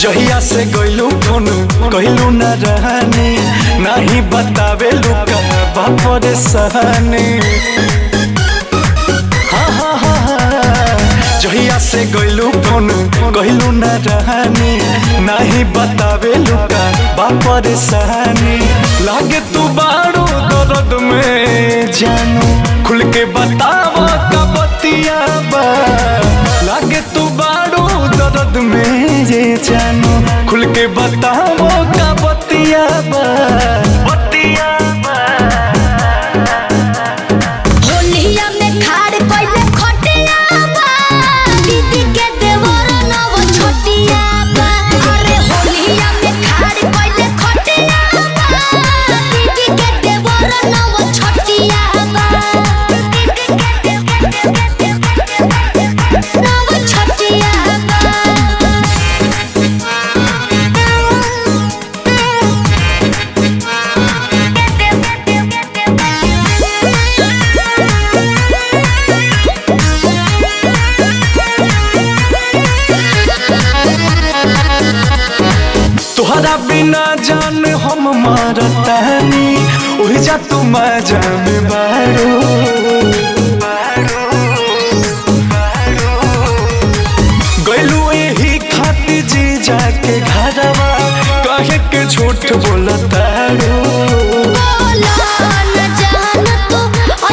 जहिया से गइलू फोन कहलू न रहनी नहीं बतावे लुका बापर सहनी। जहिया से गइलू फोन कहलू न रहनी नहीं बतावे लुका बापर सहनी। लागे तू बाड़ू दर्द में जानू खुल के बतावा का बतिया बा। लागे तू बाड़ू दर्द में ये जानू खुल के बतावा का बतिया बा। बतिया बा होलिया में खाड़ कइले खटिया बा। दीदी के देवर नव छोटिया बा। अरे होलिया में खाड़ कइले खटिया बा। दीदी के देवर नव छोटिया बा। नव छोटिया बा। तुहरा बिना जान हम मरतानी ओहि जा तू मजा में बारो। गइलू एही खातिर जी जाके घरवा कहे के झूठ बोलतारो। बोला न जान तू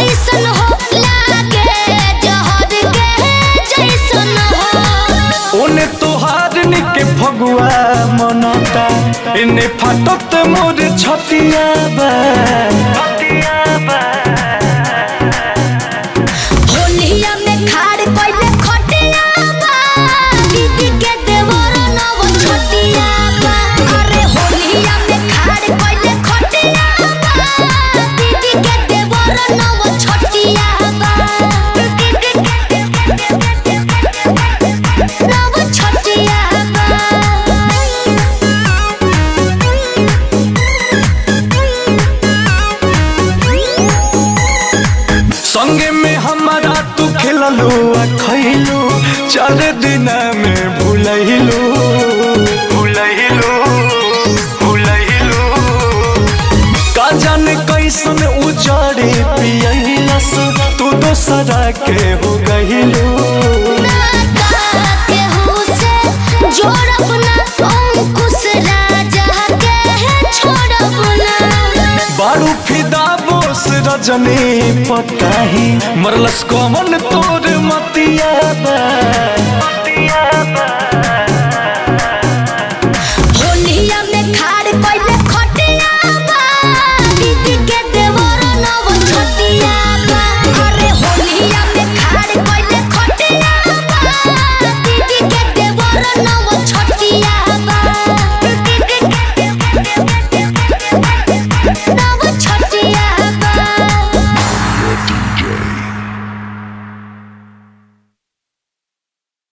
ऐसन हो लागे जहर के जैसन हो। ओने तोहार निके फगुआ मनता इने फाटत मोर छतिया बा। होलिया में खाड़ कइले खटिया बा। दीदी के देवर नव छोटिया बा। अरे होलिया में खाड़ कइले खटिया बा। दीदी के देवर नव छोटिया बा। नव छोटिया बा। संगे में हमारा तू खेललू आ खैलू 4 दिन में भूलैलू। का जाने कैसन उजाड़े पियलस तू दोसरा के हो गइलू। नाता के हुसे जोड़ब ना अंकुश राजा के छोड़ब ना। बारू फिदा बोस रजनी पताही मरलस कमन तोर मतिया बा।